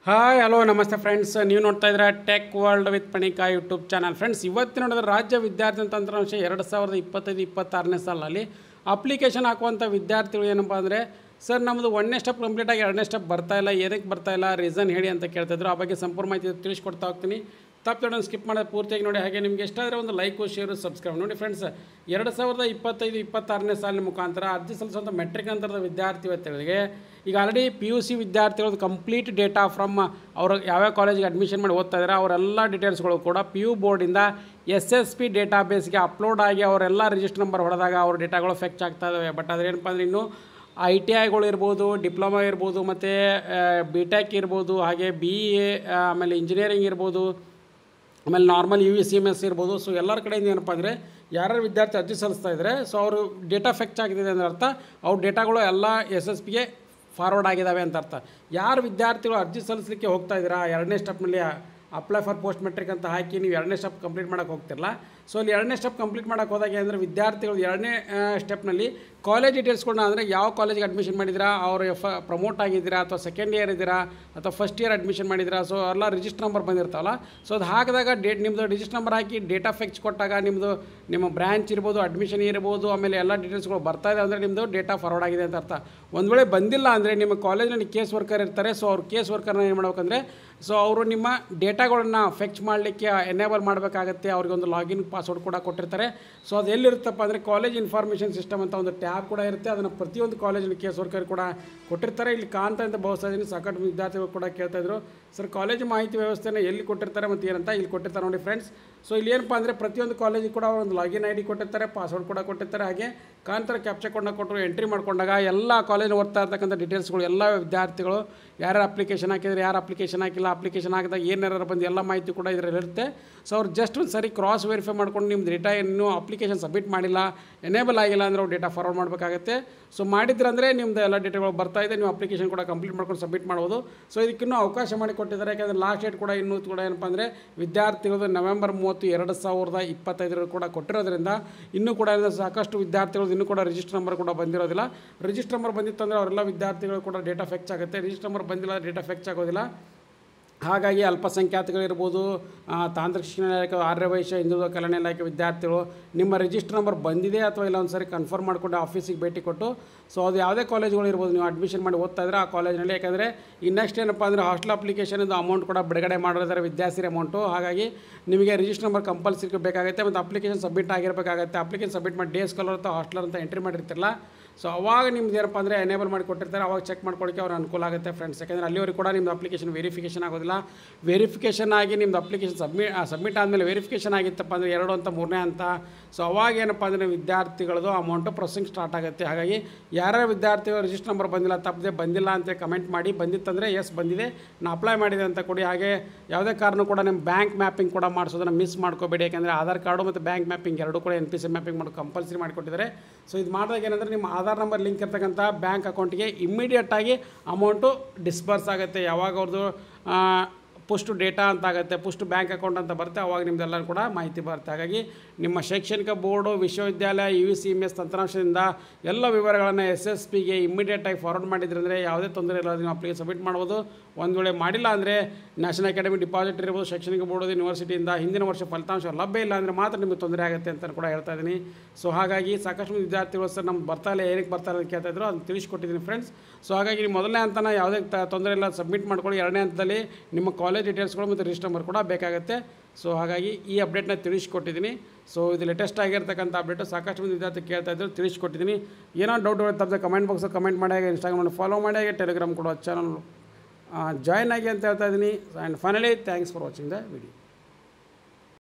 Hi hello ನಮಸ್ತೆ friends, ನೀವು ನೋಡ್ತಾ ಇದ್ದೀರಾ tech world with Panika YouTube channel. Friends, ಇವತ್ತಿನ ನೋಡಿದ್ರೆ ರಾಜ್ಯ ವಿದ್ಯಾರ್ಥಿ ತಂತ್ರಾಂಶ 2025-26ನೇ ಸಾಲಿನಲ್ಲಿ ಅಪ್ಲಿಕೇಶನ್ ಹಾಕುವಂಥ ವಿದ್ಯಾರ್ಥಿಗಳು ಏನಪ್ಪ ಅಂದರೆ, ಸರ್ ನಮ್ಮದು 1ನೇ ಸ್ಟೆಪ್ ಕಂಪ್ಲೀಟಾಗಿ 2ನೇ ಸ್ಟೆಪ್ ಬರ್ತಾಯಿಲ್ಲ, ಏನಕ್ಕೆ ಬರ್ತಾಯಿಲ್ಲ, ರೀಸನ್ ಹೇಳಿ ಅಂತ ಕೇಳ್ತಿದ್ರು. ಆ ಬಗ್ಗೆ ಸಂಪೂರ್ಣ ಮಾಹಿತಿ ತಿಳಿಸ್ಕೊಡ್ತಾ ಹೋಗ್ತೀನಿ. ತಪ್ಪು ಸ್ಕಿಪ್ ಮಾಡೋದು ಪೂರ್ತಿಯಾಗಿ ನೋಡಿ. ಹಾಗೆ ನಿಮಗೆ ಎಷ್ಟಾದರೆ ಒಂದು ಲೈಕು, ಶೇರು, ಸಬ್ಸ್ಕ್ರೈಬ್ ನೋಡಿ. ಫ್ರೆಂಡ್ಸ್, 2025-26ನೇ ಸಾಲಿನ ಮುಖಾಂತರ ಅರ್ಜಿ ಸಲ್ಲಿಸುವಂಥ ಮೆಟ್ರಿಕ್ ನಂತರದ ವಿದ್ಯಾರ್ಥಿಗಳಿಗೆ ಈಗ ಆಲ್ರೆಡಿ PUC ವಿದ್ಯಾರ್ಥಿಗಳದ್ದು ಕಂಪ್ಲೀಟ್ ಡೇಟಾ ಫ್ರಮ್ ಅವರು ಯಾವ್ಯಾವ ಕಾಲೇಜಿಗೆ ಅಡ್ಮಿಷನ್ ಮಾಡಿ ಓದ್ತಾ ಇದ್ದಾರೆ ಅವರೆಲ್ಲ ಡೀಟೇಲ್ಸ್ಗಳು ಕೂಡ PU ಬೋರ್ಡಿಂದ SSP ಡೇಟಾಬೇಸ್ಗೆ ಅಪ್ಲೋಡ್ ಆಗಿ ಅವರೆಲ್ಲ ರಿಜಿಸ್ಟರ್ ನಂಬರ್ ಹೊಡೆದಾಗ ಅವ್ರ ಡೇಟಾಗಳು ಫೆಚ್ ಆಗ್ತಾ ಇದ್ದಾವೆ. ಬಟ್ ಅದೇನಪ್ಪ ಅಂದರೆ ಇನ್ನೂ ITIಗಳು ಇರ್ಬೋದು, ಡಿಪ್ಲೊಮಾ ಇರ್ಬೋದು, ಮತ್ತು BTech ಇರ್ಬೋದು, ಹಾಗೆ BA, ಆಮೇಲೆ ಇಂಜಿನಿಯರಿಂಗ್ ಇರ್ಬೋದು, ಆಮೇಲೆ ನಾರ್ಮಲ್ UCMS ಇರ್ಬೋದು. ಸೊ ಎಲ್ಲರ ಕಡೆಯಿಂದ ಏನಪ್ಪ ಅಂದರೆ ಯಾರ್ಯಾರು ವಿದ್ಯಾರ್ಥಿ ಅರ್ಜಿ ಸಲ್ಲಿಸ್ತಾ ಇದ್ದಾರೆ, ಸೊ ಅವರು ಡೇಟಾ ಫೆಚ್ ಆಗಿದೆ ಅಂದರೆ ಅರ್ಥ ಅವ್ರ ಡೇಟಾಗಳು ಎಲ್ಲ SSPಗೆ ಫಾರ್ವರ್ಡ್ ಆಗಿದ್ದಾವೆ ಅಂತ ಅರ್ಥ. ಯಾರು ವಿದ್ಯಾರ್ಥಿಗಳು ಅರ್ಜಿ ಸಲ್ಲಿಸಲಿಕ್ಕೆ ಹೋಗ್ತಾ ಇದ್ದೀರಾ, 2ನೇ ಸ್ಟೆಪ್ನಲ್ಲಿ ಅಪ್ಲೈ ಫಾರ್ ಪೋಸ್ಟ್ ಮೆಟ್ರಿಕ್ ಅಂತ ಹಾಕಿ ನೀವು 2ನೇ ಸ್ಟೆಪ್ ಕಂಪ್ಲೀಟ್ ಮಾಡೋಕ್ಕೆ ಹೋಗ್ತಿರಲ್ಲ, ಸೊ ಅಲ್ಲಿ 2ನೇ ಸ್ಟೆಪ್ ಕಂಪ್ಲೀಟ್ ಮಾಡೋಕ್ಕೆ ಹೋದಾಗ ಅಂದರೆ ವಿದ್ಯಾರ್ಥಿಗಳು 2ನೇ ಸ್ಟೆಪ್ನಲ್ಲಿ ಕಾಲೇಜ್ ಡೀಟೇಲ್ಸ್ಗಳನ್ನ ಅಂದರೆ ಯಾವ ಕಾಲೇಜಿಗೆ ಅಡ್ಮಿಷನ್ ಮಾಡಿದ್ದೀರಾ, ಅವರು ಪ್ರಮೋಟ್ ಆಗಿದ್ದೀರಾ, ಅಥವಾ ಸೆಕೆಂಡ್ ಇಯರ್ ಇದ್ದೀರಾ, ಅಥವಾ ಫಸ್ಟ್ ಇಯರ್ ಅಡ್ಮಿಷನ್ ಮಾಡಿದ್ದೀರಾ, ಸೊ ಎಲ್ಲ ರಿಜಿಸ್ಟರ್ ನಂಬರ್ ಬಂದಿರ್ತಾವಲ್ಲ, ಸೊ ಅದು ಹಾಕಿದಾಗ ನಿಮ್ಮದು ರಿಜಿಸ್ಟರ್ ನಂಬರ್ ಹಾಕಿ ಡೇಟಾ ಫೆಚ್ ಕೊಟ್ಟಾಗ ನಿಮ್ಮ ಬ್ರ್ಯಾಂಚ್ ಇರ್ಬೋದು, ಅಡ್ಮಿಷನ್ ಇರ್ಬೋದು, ಆಮೇಲೆ ಎಲ್ಲ ಡೀಟೇಲ್ಸ್ಗಳು ಬರ್ತಾಯಿದೆ ಅಂದರೆ ನಿಮ್ಮದು ಡೇಟಾ ಫಾರ್ವರ್ಡ್ ಆಗಿದೆ ಅಂತ ಅರ್ಥ. ಒಂದು ವೇಳೆ ಬಂದಿಲ್ಲ ಅಂದರೆ ನಿಮ್ಮ ಕಾಲೇಜಿನಲ್ಲಿ ಕೇಸ್ ವರ್ಕರ್ ಇರ್ತಾರೆ, ಸೊ ಅವ್ರು ಕೇಸ್ ವರ್ಕರ್ನ ಏನು ಮಾಡ್ಬೇಕಂದ್ರೆ, ಸೊ ಅವರು ನಿಮ್ಮ ಡೇಟಾಗಳನ್ನು ಫೆಚ್ ಮಾಡಲಿಕ್ಕೆ ಎನೇಬಲ್ ಮಾಡಬೇಕಾಗತ್ತೆ. ಅವ್ರಿಗೊಂದು ಲಾಗಿನ್ ಪಾಸ್ವರ್ಡ್ ಕೂಡ ಕೊಟ್ಟಿರ್ತಾರೆ. ಸೊ ಅದು ಎಲ್ಲಿರುತ್ತಪ್ಪ ಅಂದರೆ ಕಾಲೇಜ್ ಇನ್ಫಾರ್ಮೇಷನ್ ಸಿಸ್ಟಮ್ ಅಂತ ಒಂದು ಟ್ಯಾಬ್ ಕೂಡ ಇರುತ್ತೆ. ಅದನ್ನು ಪ್ರತಿಯೊಂದು ಕಾಲೇಜಿನ ಕೇಸ್ ವರ್ಕರ್ ಕೂಡ ಕೊಟ್ಟಿರ್ತಾರೆ. ಇಲ್ಲಿ ಕಾಣ್ತಾ ಅಂತ ಭಾವಿಸ್ತಾ ಇದ್ದೀನಿ, ಸಾಕಷ್ಟು ವಿದ್ಯಾರ್ಥಿಗಳು ಕೂಡ ಕೇಳ್ತಾಯಿದ್ರು, ಸರ್ ಕಾಲೇಜು ಮಾಹಿತಿ ವ್ಯವಸ್ಥೆನ ಎಲ್ಲಿ ಕೊಟ್ಟಿರ್ತಾರೆ ಮತ್ತು ಏನಂತ ಇಲ್ಲಿ ಕೊಟ್ಟಿರ್ತಾರೆ ನೋಡಿ ಫ್ರೆಂಡ್ಸ್. ಸೊ ಇಲ್ಲಿ ಏನಪ್ಪ ಅಂದರೆ ಪ್ರತಿಯೊಂದು ಕಾಲೇಜಿಗೆ ಕೂಡ ಒಂದು ಲಾಗಿನ್ ID ಕೊಟ್ಟಿರ್ತಾರೆ, ಪಾಸ್ವರ್ಡ್ ಕೂಡ ಕೊಟ್ಟಿರ್ತಾರೆ, ಹಾಗೆ ಕಾಂತರ ಕ್ಯಾಪ್ಚರ್ ಕೋಡ್ನ ಕೊಟ್ಟರು ಎಂಟ್ರಿ ಮಾಡ್ಕೊಂಡಾಗ ಎಲ್ಲ ಕಾಲೇಜ್ ಓದ್ತಾ ಇರ್ತಕ್ಕಂಥ ಡೀಟೇಲ್ಸ್ಗಳು ಎಲ್ಲ ವಿದ್ಯಾರ್ಥಿಗಳು ಯಾರು ಅಪ್ಲಿಕೇಶನ್ ಹಾಕಿದರೆ, ಯಾರು ಅಪ್ಲಿಕೇಶನ್ ಹಾಕಿಲ್ಲ, ಅಪ್ಲಿಕೇಶನ್ ಹಾಕಿದಾಗ ಏನಾರು ಬಂದು ಎಲ್ಲ ಮಾಹಿತಿ ಕೂಡ ಇದರಲ್ಲಿ ಇರುತ್ತೆ. ಸೊ ಅವ್ರು ಜಸ್ಟ್ ಒಂದು ಸರಿ ಕ್ರಾಸ್ ವೆರಿಫೈ ಮಾಡ್ಕೊಂಡು ನಿಮ್ಮ ಡೇಟಾ ಇನ್ನೂ ಅಪ್ಲಿಕೇಶನ್ ಸಬ್ಮಿಟ್ ಮಾಡಿಲ್ಲ, ಎನೇಬಲ್ ಆಗಿಲ್ಲ ಅಂದರೆ ಅವ್ರು ಡೇಟಾ ಫಾರ್ವರ್ಡ್ ಮಾಡಬೇಕಾಗುತ್ತೆ. ಸೊ ಮಾಡಿದ್ರಂದರೆ ನಿಮ್ಮದು ಎಲ್ಲ ಡೇಟಾಗಳು ಬರ್ತಾಯಿದೆ, ನೀವು ಅಪ್ಲಿಕೇಶನ್ ಕೂಡ ಕಂಪ್ಲೀಟ್ ಮಾಡ್ಕೊಂಡು ಸಬ್ಮಿಟ್ ಮಾಡ್ಬೋದು. ಸೊ ಇದಕ್ಕಿನ್ನೂ ಅವಕಾಶ ಮಾಡಿ ಕೊಟ್ಟಿದ್ದಾರೆ. ಯಾಕಂದರೆ ಲಾಸ್ಟ್ ಡೇಟ್ ಕೂಡ ಇನ್ನೂ ಕೂಡ ಏನಪ್ಪ ಅಂದರೆ ವಿದ್ಯಾರ್ಥಿಗಳು ನವೆಂಬರ್ 30, 2025 ಕೂಡ ಕೊಟ್ಟಿರೋದ್ರಿಂದ ಇನ್ನೂ ಕೂಡ ಸಾಕಷ್ಟು ವಿದ್ಯಾರ್ಥಿಗಳು ಇನ್ನೂ ಕೂಡ ರಿಜಿಸ್ಟರ್ ನಂಬರ್ ಕೂಡ ಬಂದಿರೋದಿಲ್ಲ. ರಿಜಿಸ್ಟರ್ ನಂಬರ್ ಬಂದಿತ್ತಂದರೆ ಅವರೆಲ್ಲ ವಿದ್ಯಾರ್ಥಿಗಳು ಕೂಡ ಡೇಟಾ ಫೆಚ್ ಆಗುತ್ತೆ. ರಿಜಿಸ್ಟರ್ ನಂಬರ್ ಬಂದಿಲ್ಲ, ಡೇಟಾ ಫೆಚ್ ಆಗೋದಿಲ್ಲ. ಹಾಗಾಗಿ ಅಲ್ಪಸಂಖ್ಯಾತಗಳಿರ್ಬೋದು, ತಾಂತ್ರಿಕ ಶಿಕ್ಷಣ ಇಲಾಖೆ, ಆರ್ಯ ವೈಶ್ಯ ಹಿಂದುಳಿದ ಕಲ್ಯಾಣ ಇಲಾಖೆ ವಿದ್ಯಾರ್ಥಿಗಳು ನಿಮ್ಮ ರಿಜಿಸ್ಟರ್ ನಂಬರ್ ಬಂದಿದೆ ಅಥವಾ ಇಲ್ಲ ಒಂದು ಸರಿ ಕನ್ಫರ್ಮ್ ಮಾಡಿಕೊಂಡು ಆಫೀಸಿಗೆ ಭೇಟಿ ಕೊಟ್ಟು, ಸೊ ಅದು ಯಾವುದೇ ಕಾಲೇಜ್ಗಳು ಇರ್ಬೋದು, ನೀವು ಅಡ್ಮಿಷನ್ ಮಾಡಿ ಓದ್ತಾ ಇದ್ರೆ ಆ ಕಾಲೇಜಿನಲ್ಲಿ. ಯಾಕಂದರೆ ಈ ನೆಕ್ಸ್ಟ್ ಏನಪ್ಪ ಅಂದರೆ ಹಾಸ್ಟೆಲ್ ಅಪ್ಲಿಕೇಶನಿಂದ ಅಮೌಂಟ್ ಕೂಡ ಬಿಡುಗಡೆ ಮಾಡಿದ್ದಾರೆ, ವಿದ್ಯಾಸಿರಿ ಅಮೌಂಟು. ಹಾಗಾಗಿ ನಿಮಗೆ ರಿಜಿಸ್ಟರ್ ನಂಬರ್ ಕಂಪಲ್ಸರಿ ಬೇಕಾಗುತ್ತೆ ಮತ್ತು ಅಪ್ಲಿಕೇಶನ್ ಸಬ್ಮಿಟ್ ಆಗಿರಬೇಕಾಗುತ್ತೆ. ಅಪ್ಲಿಕೇಶನ್ ಸಬ್ಮಿಟ್ ಮಾಡಿ ಡೇ ಸ್ಕಾಲರ್ ಅಥವಾ ಹಾಸ್ಟೆಲರ್ ಅಂತ ಎಂಟ್ರಿ ಮಾಡಿರ್ತಿರಲ್ಲ, ಸೊ ಅವಾಗ ನಿಮ್ದು ಏನಪ್ಪ ಅಂದರೆ ಎನೇಬಲ್ ಮಾಡಿ ಕೊಟ್ಟಿರ್ತಾರೆ, ಅವಾಗ ಚೆಕ್ ಮಾಡ್ಕೊಳ್ಳೋಕ್ಕೆ ಅವ್ರು ಅನುಕೂಲ ಆಗುತ್ತೆ ಫ್ರೆಂಡ್ಸ್. ಯಾಕಂದರೆ ಅಲ್ಲಿವರೆಗೂ ಕೂಡ ನಿಮ್ಮದು ಅಪ್ಲಿಕೇಶನ್ ವೆರಿಫಿಕೇಷನ್ ಆಗೋದಿಲ್ಲ. ವೆರಿಫಿಕೇಷನ್ ಆಗಿ ನಿಮ್ಮದು ಅಪ್ಲಿಕೇಶನ್ ಸಬ್ಮಿಟ್ ಆದಮೇಲೆ ವೆರಿಫಿಕೇಷನ್ ಆಗಿತ್ತಪ್ಪ ಅಂದರೆ 2 ಅಂತ 3ನೇ ಅಂತ, ಸೊ ಅವಾಗ ಏನಪ್ಪ ಅಂದರೆ ವಿದ್ಯಾರ್ಥಿಗಳದು ಅಮೌಂಟು ಪ್ರೊಸೆಸಿಂಗ್ ಸ್ಟಾರ್ಟ್ ಆಗುತ್ತೆ. ಹಾಗಾಗಿ ಯಾರ್ಯಾರು ವಿದ್ಯಾರ್ಥಿಗಳು ರಿಜಿಸ್ಟರ್ ನಂಬರ್ ಬಂದಿಲ್ಲ, ತಪ್ಪದೆ ಬಂದಿಲ್ಲ ಅಂತ ಕಮೆಂಟ್ ಮಾಡಿ, ಬಂದಿತ್ತಂದರೆ ಎಸ್ ಬಂದಿದೆ ನಾನು ಅಪ್ಲೈ ಮಾಡಿದೆ ಅಂತ ಕೊಡಿ. ಹಾಗೆ ಯಾವುದೇ ಕಾರಣ ಕೂಡ ನಿಮ್ಮ ಬ್ಯಾಂಕ್ ಮ್ಯಾಪಿಂಗ್ ಕೂಡ ಮಾಡಿಸೋದನ್ನು ಮಿಸ್ ಮಾಡ್ಕೋಬೇಡಿ. ಯಾಕಂದರೆ ಆಧಾರ್ ಕಾರ್ಡು ಮತ್ತು ಬ್ಯಾಂಕ್ ಮ್ಯಾಪಿಂಗ್ ಎರಡೂ ಕೂಡ NPC ಮ್ಯಾಪಿಂಗ್ ಮಾಡೋದು ಕಂಪಲ್ಸರಿ ಮಾಡಿಕೊಟ್ಟಿದ್ದಾರೆ. ಸೊ ಇದು ಮಾಡಿದಾಗ ಏನಂದರೆ ನಿಮ್ಮ ಆಧಾರ್ ನಂಬರ್ ಲಿಂಕ್ ಇರ್ತಕ್ಕಂಥ ಬ್ಯಾಂಕ್ ಅಕೌಂಟಿಗೆ ಇಮ್ಮಿಡಿಯೇಟಾಗಿ ಅಮೌಂಟು ಡಿಸ್ಬರ್ಸ್ ಆಗುತ್ತೆ. ಯಾವಾಗ ಅವ್ರದ್ದು ಪುಷ್ಟು ಡೇಟಾ ಅಂತ ಆಗುತ್ತೆ, ಪುಷ್ಟು ಬ್ಯಾಂಕ್ ಅಕೌಂಟ್ ಅಂತ ಬರುತ್ತೆ, ಅವಾಗ ನಿಮ್ಮದೆಲ್ಲ ಕೂಡ ಮಾಹಿತಿ ಬರುತ್ತೆ. ಹಾಗಾಗಿ ನಿಮ್ಮ ಶೈಕ್ಷಣಿಕ ಬೋರ್ಡು, ವಿಶ್ವವಿದ್ಯಾಲಯ, UCMS ತಂತ್ರಾಂಶದಿಂದ ಎಲ್ಲ ವಿವರಗಳನ್ನು SSPಗೆ ಇಮ್ಮಿಡಿಯೇಟಾಗಿ ಫಾರ್ವರ್ಡ್ ಮಾಡಿದ್ರಂದರೆ ಯಾವುದೇ ತೊಂದರೆ ಇಲ್ಲ, ನೀವು ಅಪ್ಲಿಕೇಶನ್ ಸಬ್ಮಿಟ್ ಮಾಡ್ಬೋದು. ಒಂದು ವೇಳೆ ಮಾಡಿಲ್ಲ ಅಂದರೆ ನ್ಯಾಷನಲ್ ಅಕಾಡೆಮಿ ಡಿಪಾಸಿಟ್ ಇರ್ಬೋದು, ಶೈಕ್ಷಣಿಕ ಬೋರ್ಡು, ಯೂನಿವರ್ಸಿಟಿಯಿಂದ ಹಿಂದಿನ ವರ್ಷ ಫಲಿತಾಂಶ ಲಭ್ಯ ಇಲ್ಲ ಅಂದರೆ ಮಾತ್ರ ನಿಮಗೆ ತೊಂದರೆ ಆಗುತ್ತೆ ಅಂತ ಕೂಡ ಹೇಳ್ತಾ ಇದ್ದೀನಿ. ಸೊ ಹಾಗಾಗಿ ಸಾಕಷ್ಟು ವಿದ್ಯಾರ್ಥಿಗಳು ಸರ್ ನಮ್ಗೆ ಬರ್ತಾಯಿಲ್ಲ, ಏನಕ್ಕೆ ಬರ್ತಾರೆ ಅಂತ ಕೇಳ್ತಾಯಿದ್ರು, ಅದನ್ನು ತಿಳಿಸ್ಕೊಟ್ಟಿದ್ದೀನಿ ಫ್ರೆಂಡ್ಸ್. ಸೊ ಹಾಗಾಗಿ ನೀವು ಮೊದಲನೇ ಹಂತನ ಯಾವುದೇ ತೊಂದರೆ ಇಲ್ಲ ಸಬ್ಮಿಟ್ ಮಾಡ್ಕೊಳ್ಳಿ. 2ನೇ ಹಂತದಲ್ಲಿ ನಿಮ್ಮ ಕಾಲೇಜ್ ಡೀಟೇಲ್ಸ್ಗಳು ಮತ್ತು ರಿಜಿಸ್ಟರ್ ನಂಬರ್ ಕೂಡ ಬೇಕಾಗುತ್ತೆ. ಸೊ ಹಾಗಾಗಿ ಈ ಅಪ್ಡೇಟ್ನ ತಿಳಿಸ್ಕೊಟ್ಟಿದ್ದೀನಿ. ಸೊ ಇದು ಲೇಟೆಸ್ಟ್ ಆಗಿರ್ತಕ್ಕಂಥ ಅಪ್ಡೇಟು, ಸಾಕಷ್ಟು ಮಂದಿ ವಿದ್ಯಾರ್ಥಿ ಕೇಳ್ತಾಯಿದ್ರು, ತಿಳಿಸ್ಕೊಟ್ಟಿದ್ದೀನಿ. ಏನೋ ಡೌಟ್ ತಪ್ಪದೆ ಕಮೆಂಟ್ ಬಾಕ್ಸಲ್ಲಿ ಕಮೆಂಟ್ ಮಾಡಿ, ಹಾಗೆ ಇನ್ಸ್ಟಾಗ್ರಾಮನ್ನು ಫಾಲೋ ಮಾಡಿ, ಹಾಗೆ ಟೆಲಿಗ್ರಾಮ್ ಕೂಡ ಚಾನಲ್ ಜಾಯ್ನ್ ಆಗಿ ಅಂತ ಹೇಳ್ತಾ ಇದ್ದೀನಿ. And finally thanks for watching the video.